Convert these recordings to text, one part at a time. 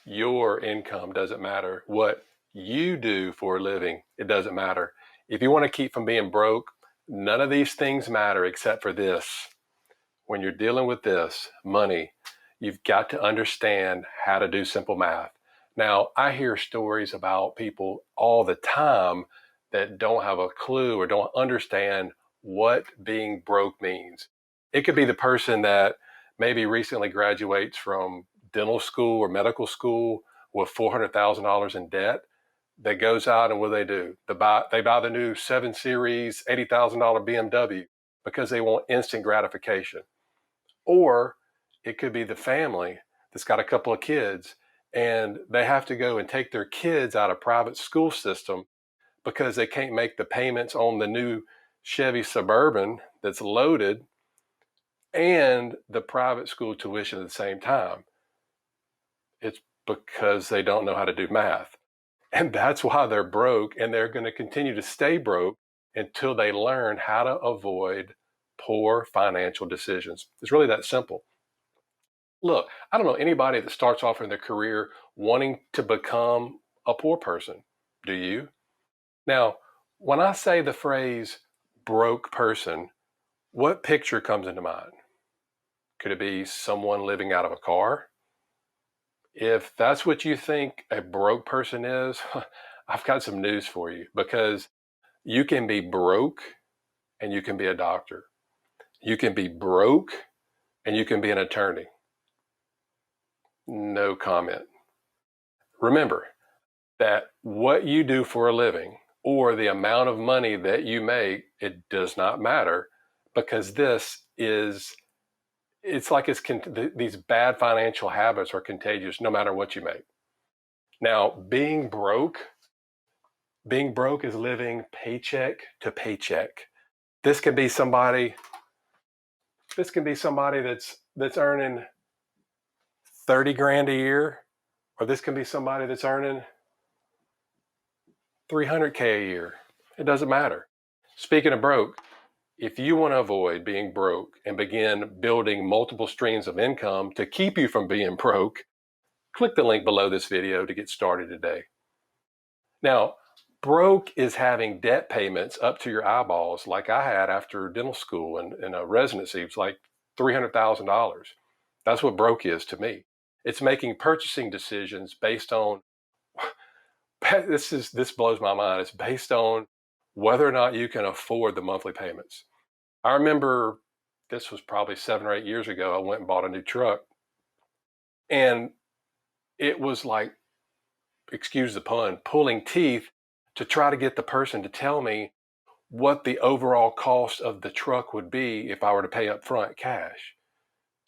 your income doesn't matter. What you do for a living, it doesn't matter. If you want to keep from being broke, none of these things matter except for this. When you're dealing with this, money, you've got to understand how to do simple math. Now, I hear stories about people all the time that don't have a clue or don't understand what being broke means. It could be the person that maybe recently graduates from dental school or medical school with $400,000 in debt that goes out and what do? They buy the new 7 Series $80,000 BMW because they want instant gratification. Or it could be the family that's got a couple of kids and they have to go and take their kids out of private school system because they can't make the payments on the new Chevy Suburban that's loaded and the private school tuition at the same time. It's because they don't know how to do math. And that's why they're broke, and they're going to continue to stay broke until they learn how to avoid poor financial decisions. It's really that simple. Look, I don't know anybody that starts off in their career wanting to become a poor person. Do you? Now, when I say the phrase broke person, what picture comes into mind? Could it be someone living out of a car? If that's what you think a broke person is, I've got some news for you, because you can be broke and you can be a doctor. You can be broke and you can be an attorney. No comment. Remember that what you do for a living or the amount of money that you make, it does not matter, because these bad financial habits are contagious no matter what you make. Now, being broke is living paycheck to paycheck. This can be somebody that's earning 30 grand a year, or this can be somebody that's earning 300K a year. It doesn't matter. Speaking of broke, if you want to avoid being broke and begin building multiple streams of income to keep you from being broke, click the link below this video to get started today. Now, broke is having debt payments up to your eyeballs like I had after dental school and a residency. It was like $300,000. That's what broke is to me. It's making purchasing decisions based on, this blows my mind. It's based on whether or not you can afford the monthly payments. I remember this was probably 7 or 8 years ago. I went and bought a new truck, and it was like, excuse the pun, pulling teeth to try to get the person to tell me what the overall cost of the truck would be if I were to pay up front cash.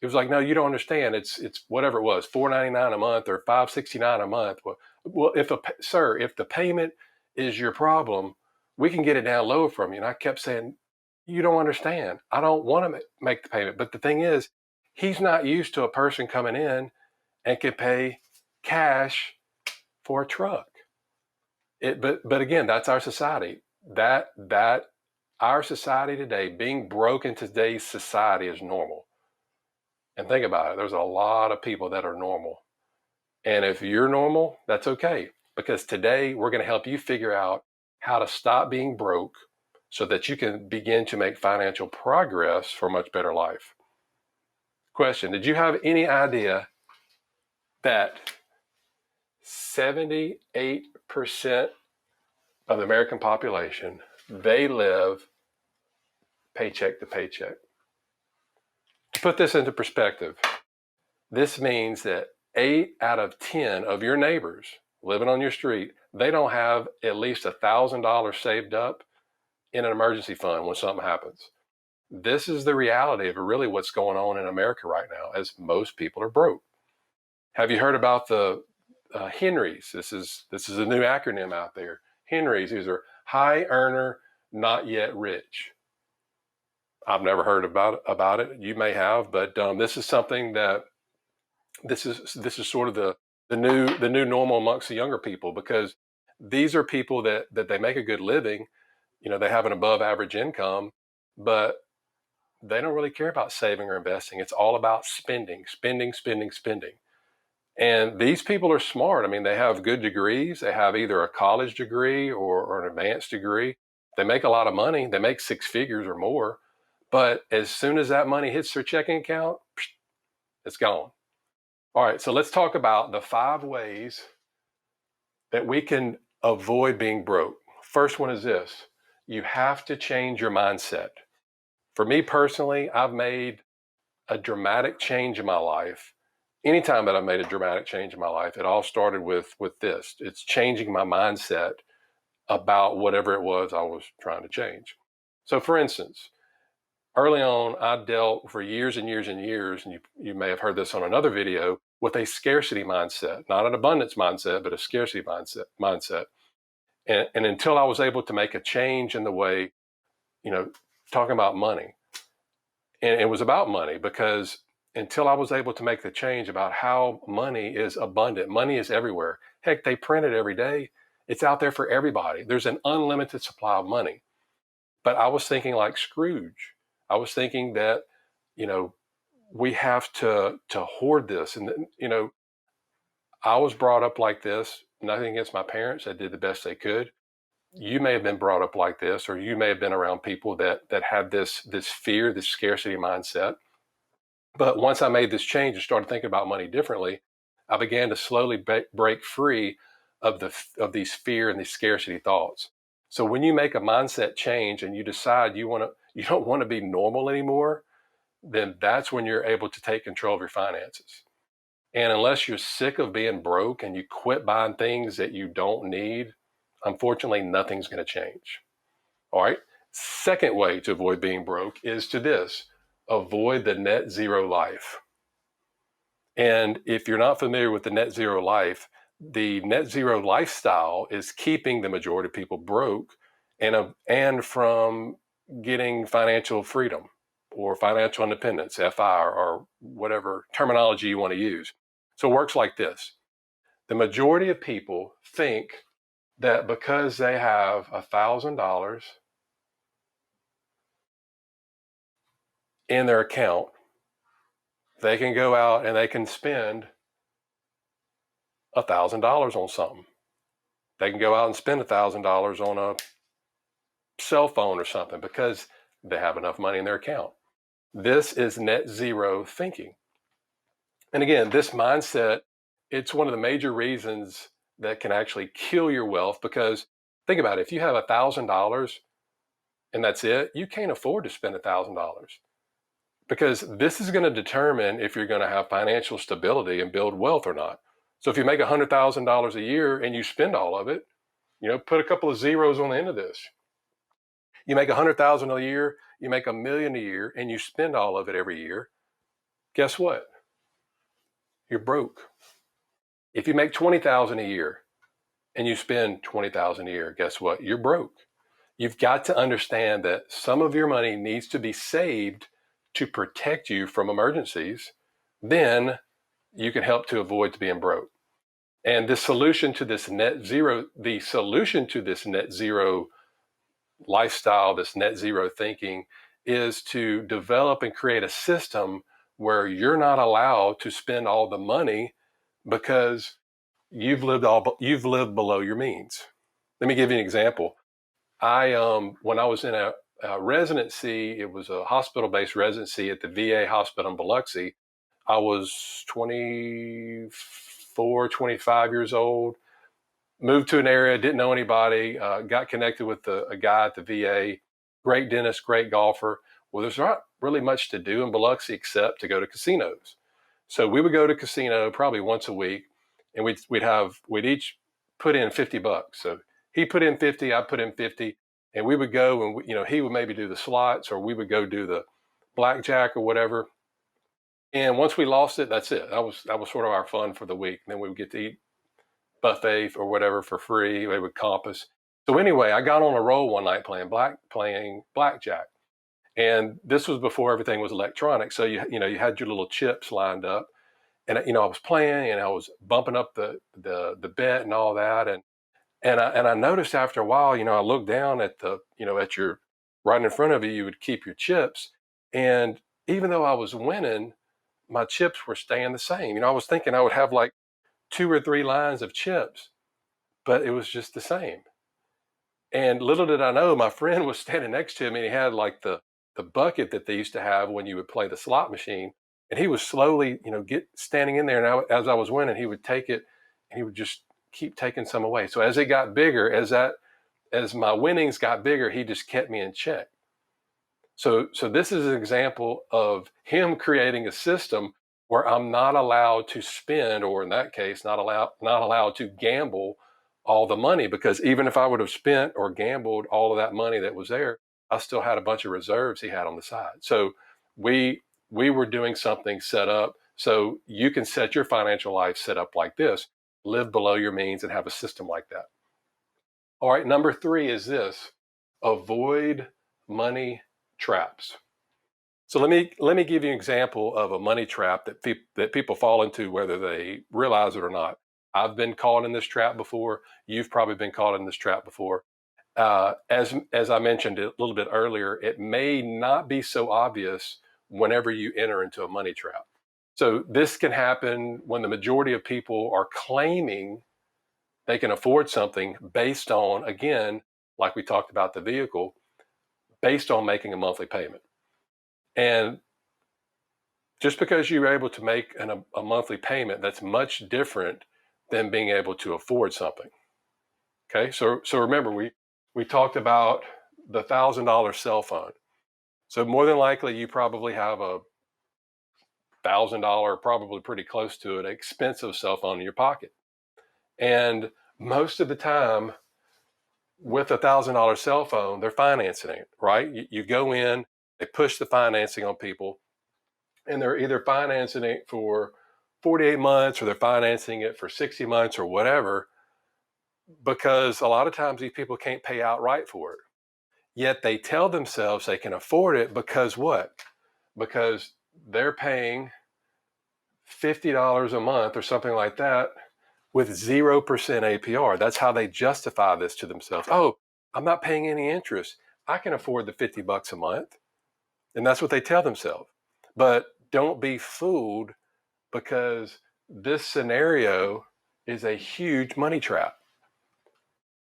It was like, no, you don't understand. It's whatever it was, $499 a month or $569 a month. Well, if the payment is your problem, we can get it down low from you. And I kept saying, you don't understand. I don't want to make the payment. But the thing is, he's not used to a person coming in and can pay cash for a truck. But again, that's our society. That our society today, being broke in today's society, is normal. And think about it, there's a lot of people that are normal. And if you're normal, that's okay. Because today we're going to help you figure out how to stop being broke so that you can begin to make financial progress for a much better life. Question, did you have any idea that 78% of the American population, they live paycheck to paycheck? To put this into perspective, this means that 8 out of 10 of your neighbors living on your street, they don't have at least $1,000 saved up in an emergency fund when something happens. This is the reality of really what's going on in America right now, as most people are broke. Have you heard about the Henrys? This is a new acronym out there. Henrys, these are high earner, not yet rich. I've never heard about it. You may have, but this is something that this is sort of the new normal amongst the younger people, because these are people that they make a good living. You know, they have an above average income, but they don't really care about saving or investing. It's all about spending. And these people are smart. I mean, they have good degrees. They have either a college degree or an advanced degree. They make a lot of money. They make six figures or more. But as soon as that money hits their checking account, it's gone. All right, so let's talk about the 5 ways that we can avoid being broke. First one is this: you have to change your mindset. For me personally, I've made a dramatic change in my life. Anytime that I've made a dramatic change in my life, it all started with this. It's changing my mindset about whatever it was I was trying to change. So for instance, early on, I dealt for years and years and years, and you may have heard this on another video, with a scarcity mindset, not an abundance mindset, but a scarcity mindset. And until I was able to make a change in the way, talking about money, and it was about money because until I was able to make the change about how money is abundant, money is everywhere. Heck, they print it every day. It's out there for everybody. There's an unlimited supply of money. But I was thinking like Scrooge. I was thinking that, we have to hoard this. And, I was brought up like this, nothing against my parents. They did the best they could. You may have been brought up like this, or you may have been around people that had this fear, this scarcity mindset. But once I made this change and started thinking about money differently, I began to slowly break free of these fear and these scarcity thoughts. So when you make a mindset change and you decide you don't want to be normal anymore, then that's when you're able to take control of your finances. And unless you're sick of being broke and you quit buying things that you don't need, unfortunately, nothing's going to change. All right. Second way to avoid being broke is to this: avoid the net zero life. And if you're not familiar with the net zero life, the net zero lifestyle is keeping the majority of people broke and from getting financial freedom or financial independence, FI, or whatever terminology you want to use. So it works like this: the majority of people think that because they have $1,000 in their account, they can go out and they can spend $1,000 on something. They can go out and spend $1,000 on a cell phone or something because they have enough money in their account. This is net zero thinking. And again, this mindset, it's one of the major reasons that can actually kill your wealth, because think about it: if you have $1,000 and that's it, you can't afford to spend $1,000, because this is going to determine if you're going to have financial stability and build wealth or not. So if you make $100,000 a year and you spend all of it, put a couple of zeros on the end of this. You make $100,000 a year, you make $1 million a year, and you spend all of it every year. Guess what? You're broke. If you make $20,000 a year and you spend $20,000 a year, guess what? You're broke. You've got to understand that some of your money needs to be saved to protect you from emergencies. Then you can help to avoid being broke. And the solution to this net zero lifestyle, this net zero thinking, is to develop and create a system where you're not allowed to spend all the money because you've lived below your means. Let me give you an example. When I was in a residency, it was a hospital-based residency at the VA hospital in Biloxi. I was 24, 25 years old, moved to an area, didn't know anybody, got connected with a guy at the VA, great dentist, great golfer. Well, there's not really much to do in Biloxi except to go to casinos. So we would go to casino probably once a week, and we'd each put in $50. So he put in 50, I put in 50, and we would go and he would maybe do the slots, or we would go do the blackjack or whatever. And once we lost it, that's it. That was sort of our fun for the week. And then we would get to eat buffet or whatever for free. They would comp us. So anyway, I got on a roll one night playing blackjack, and this was before everything was electronic. So you had your little chips lined up, and I was playing and I was bumping up the bet and all that, and I noticed after a while, I looked down at at your right in front of you. You would keep your chips, and even though I was winning, my chips were staying the same. I was thinking I would have like 2 or 3 lines of chips, but it was just the same. And little did I know, my friend was standing next to me and he had like the bucket that they used to have when you would play the slot machine. And he was slowly, get standing in there. And as I was winning, he would take it and he would just keep taking some away. So as it got bigger, as my winnings got bigger, he just kept me in check. So this is an example of him creating a system where I'm not allowed to spend, or in that case, not allowed to gamble all the money, because even if I would have spent or gambled all of that money that was there, I still had a bunch of reserves he had on the side. So we we were doing something set up so you can set your financial life set up like this, live below your means and have a system like that. All right, number 3 is this: avoid money traps. So let me give you an example of a money trap that people fall into, whether they realize it or not. I've been caught in this trap before. You've probably been caught in this trap before. As I mentioned a little bit earlier, it may not be so obvious whenever you enter into a money trap. So this can happen when the majority of people are claiming they can afford something based on, again, like we talked about the vehicle, based on making a monthly payment. And just because you're able to make a monthly payment, that's much different than being able to afford something. Okay, so remember, we talked about the $1,000 cell phone. So more than likely, you probably have a $1,000, probably pretty close to it, expensive cell phone in your pocket. And most of the time, with a $1,000 cell phone, they're financing it, right? You go in, they push the financing on people, and they're either financing it for 48 months or they're financing it for 60 months or whatever, because a lot of times these people can't pay outright for it. Yet they tell themselves they can afford it because what? Because they're paying $50 a month or something like that with 0% APR. That's how they justify this to themselves. Oh, I'm not paying any interest. I can afford the $50 a month. And that's what they tell themselves. But don't be fooled, because this scenario is a huge money trap.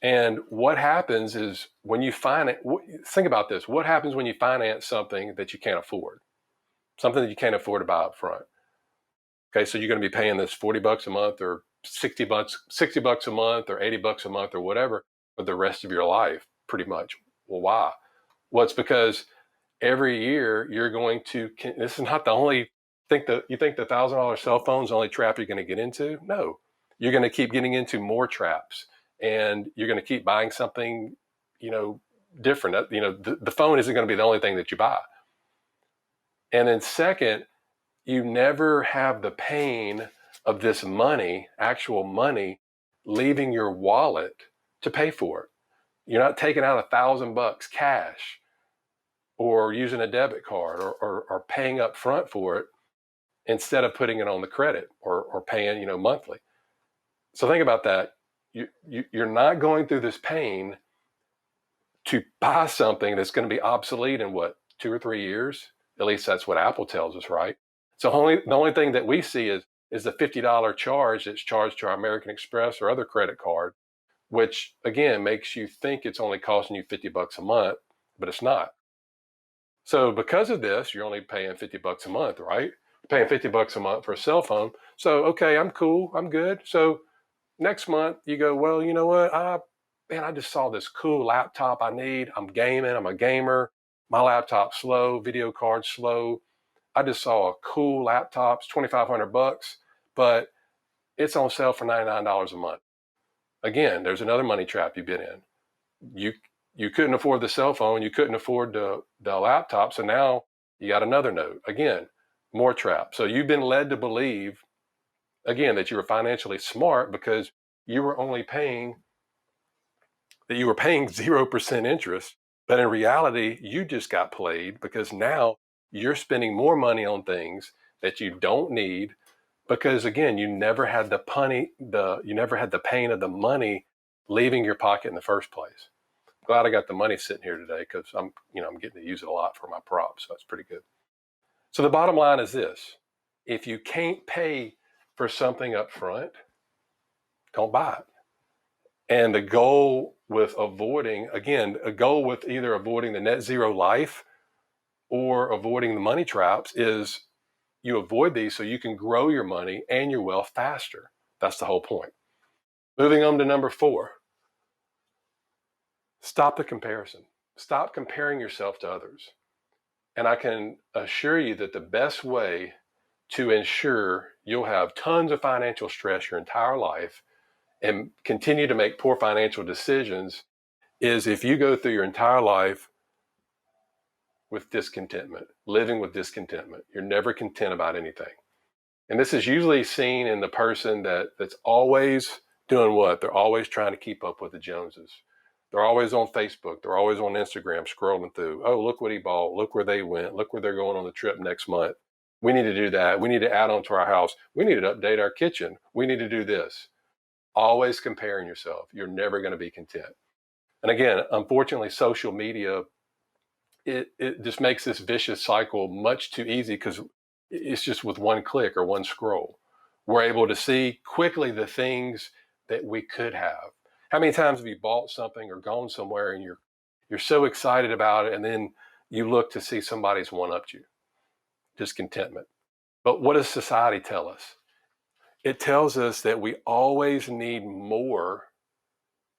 And what happens is when you think about this, what happens when you finance something that you can't afford? Something that you can't afford to buy up front. Okay, so you're going to be paying this $40 a month or $60 a month or $80 a month or whatever for the rest of your life, pretty much. Well, why? Well, it's because every year you're going to, this is not the only, you think the $1,000 cell phone's the only trap you're going to get into? No, you're going to keep getting into more traps, and you're going to keep buying something, different. The phone isn't going to be the only thing that you buy. And then second, you never have the pain of this money, actual money, leaving your wallet to pay for it. You're not taking out $1,000 cash or using a debit card or paying up front for it instead of putting it on the credit or paying, monthly. So think about that. You're not going through this pain to buy something that's going to be obsolete in what, 2 or 3 years? At least that's what Apple tells us, right? So the only thing that we see is the $50 charge that's charged to our American Express or other credit card, which again makes you think it's only costing you $50 a month, but it's not. So because of this, you're only paying $50 a month, right? You're paying $50 a month for a cell phone. So okay, I'm cool, I'm good. So next month you go, well, you know what? I just saw this cool laptop I need. I'm gaming. I'm a gamer. My laptop's slow. Video card's slow. I just saw a cool laptop. It's $2,500, but it's on sale for $99 a month. Again, there's another money trap you've been in. You couldn't afford the cell phone. You couldn't afford the laptop. So now you got another note. Again, more trap. So you've been led to believe, again, that you were financially smart because you were only paying 0% interest, but in reality, you just got played, because now you're spending more money on things that you don't need, because again, you never had the pain of the money leaving your pocket in the first place. Glad I got the money sitting here today, because I'm getting to use it a lot for my props, so that's pretty good. So the bottom line is this: if you can't pay for something up front, don't buy it. And the goal with avoiding, again, a goal with either avoiding the net zero life or avoiding the money traps is you avoid these so you can grow your money and your wealth faster. That's the whole point. Moving on to number 4, stop the comparison. Stop comparing yourself to others. And I can assure you that the best way to ensure you'll have tons of financial stress your entire life and continue to make poor financial decisions is if you go through your entire life with discontentment, living with discontentment. You're never content about anything. And this is usually seen in the person that's always doing what? They're always trying to keep up with the Joneses. They're always on Facebook. They're always on Instagram scrolling through. Oh, look what he bought. Look where they went. Look where they're going on the trip next month. We need to do that. We need to add on to our house. We need to update our kitchen. We need to do this. Always comparing yourself. You're never going to be content. And again, unfortunately, social media, it just makes this vicious cycle much too easy because it's just with one click or one scroll. We're able to see quickly the things that we could have. How many times have you bought something or gone somewhere and you're so excited about it, and then you look to see somebody's one-upped you? Discontentment. But what does society tell us? It tells us that we always need more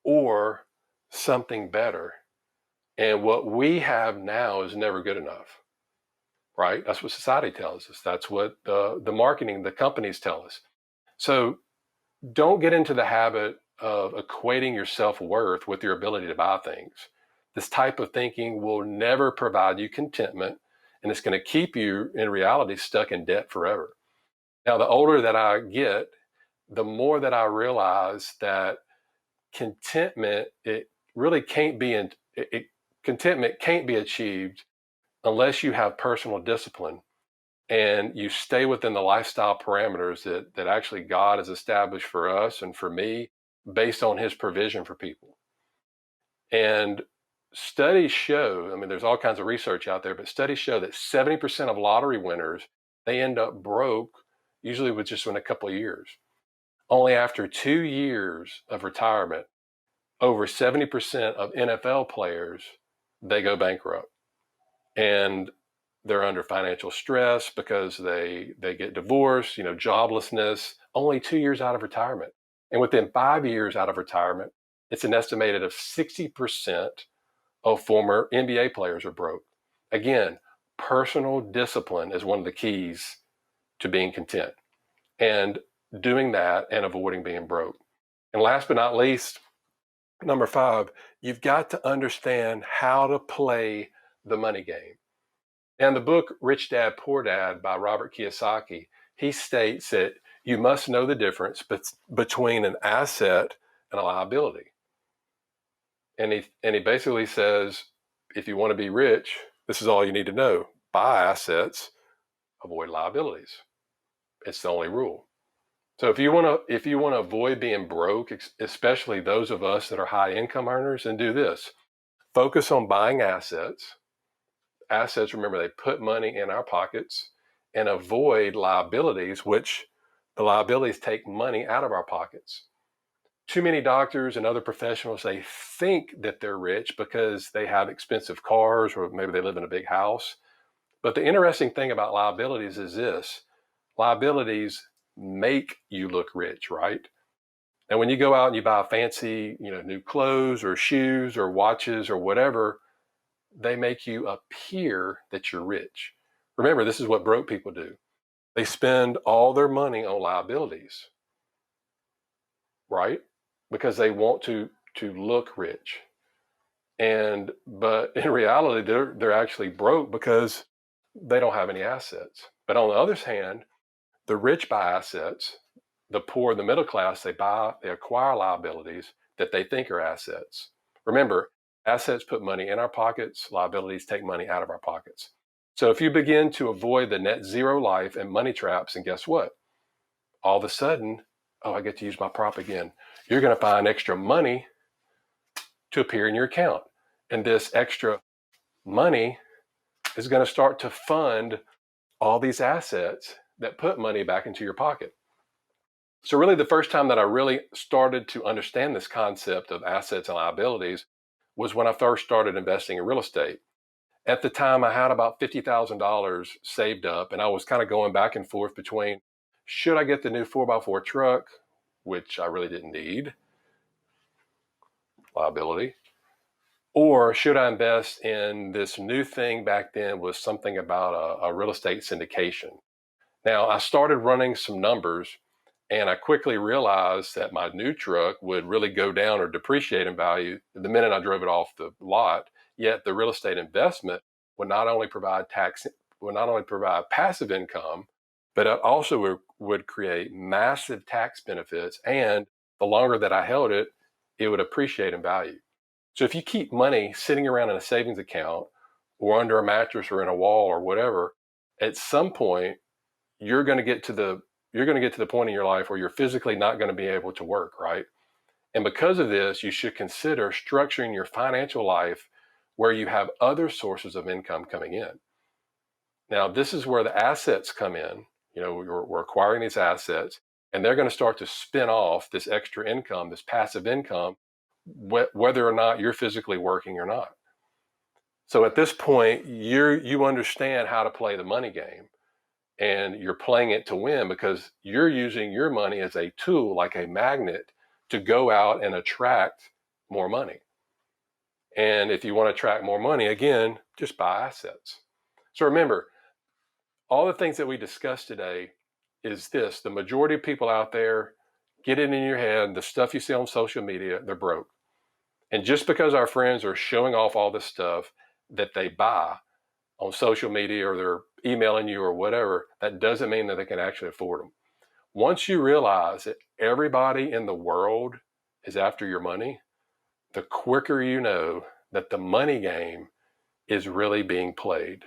or something better. And what we have now is never good enough, right? That's what society tells us. That's what the marketing, the companies tell us. So don't get into the habit of equating your self-worth with your ability to buy things. This type of thinking will never provide you contentment, and it's going to keep you, in reality, stuck in debt forever. Now, the older that I get, the more that I realize that contentment, it really can't be contentment can't be achieved unless you have personal discipline and you stay within the lifestyle parameters that actually God has established for us and for me based on his provision for people. And studies show, I mean, there's all kinds of research out there, but studies show that 70% of lottery winners, they end up broke, usually with just in a couple of years. Only after 2 years of retirement, over 70% of NFL players, they go bankrupt. And they're under financial stress because they get divorced, joblessness, only 2 years out of retirement. And within 5 years out of retirement, it's an estimated of 60% of former NBA players are broke. Again, personal discipline is one of the keys to being content and doing that and avoiding being broke. And last but not least, number 5, you've got to understand how to play the money game. And the book Rich Dad, Poor Dad by Robert Kiyosaki, he states that you must know the difference between an asset and a liability. And he basically says, if you want to be rich, this is all you need to know. Buy assets, avoid liabilities. It's the only rule. So if you want to avoid being broke, especially those of us that are high income earners, then do this. Focus on buying assets. Assets, remember, they put money in our pockets, and avoid liabilities, which the liabilities take money out of our pockets. Too many doctors and other professionals, they think that they're rich because they have expensive cars or maybe they live in a big house. But the interesting thing about liabilities is this: liabilities make you look rich, right? And when you go out and you buy fancy, new clothes or shoes or watches or whatever, they make you appear that you're rich. Remember, this is what broke people do. They spend all their money on liabilities, right? Because they want to look rich. But in reality, they're actually broke because they don't have any assets. But on the other hand, the rich buy assets, the poor, the middle class, they acquire liabilities that they think are assets. Remember, assets put money in our pockets, liabilities take money out of our pockets. So if you begin to avoid the net zero life and money traps, and guess what? All of a sudden, oh, I get to use my prop again. You're going to find extra money to appear in your account. And this extra money is going to start to fund all these assets that put money back into your pocket. So really the first time that I really started to understand this concept of assets and liabilities was when I first started investing in real estate. At the time, I had about $50,000 saved up, and I was kind of going back and forth between, should I get the new 4x4 truck, which I really didn't need, liability, or should I invest in this new thing back then was something about a real estate syndication. Now, I started running some numbers, and I quickly realized that my new truck would really go down or depreciate in value the minute I drove it off the lot. Yet the real estate investment would not only provide passive income, but it also would create massive tax benefits. And the longer that I held it, it would appreciate in value. So if you keep money sitting around in a savings account or under a mattress or in a wall or whatever, at some point you're going to get to the point in your life where you're physically not going to be able to work, right? And because of this, you should consider structuring your financial life where you have other sources of income coming in. Now, this is where the assets come in. We're acquiring these assets, and they're going to start to spin off this extra income, this passive income, whether or not you're physically working or not. So at this point, you understand how to play the money game, and you're playing it to win because you're using your money as a tool, like a magnet, to go out and attract more money. And if you want to attract more money, again, just buy assets. So remember, all the things that we discussed today is this: the majority of people out there, get it in your head, the stuff you see on social media, they're broke. And just because our friends are showing off all this stuff that they buy on social media or they're emailing you or whatever, that doesn't mean that they can actually afford them. Once you realize that everybody in the world is after your money, the quicker you know that the money game is really being played.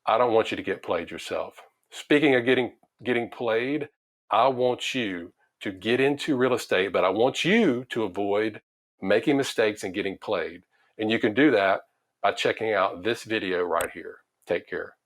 I don't want you to get played yourself. Speaking of getting played, I want you to get into real estate, but I want you to avoid making mistakes and getting played. And you can do that by checking out this video right here. Take care.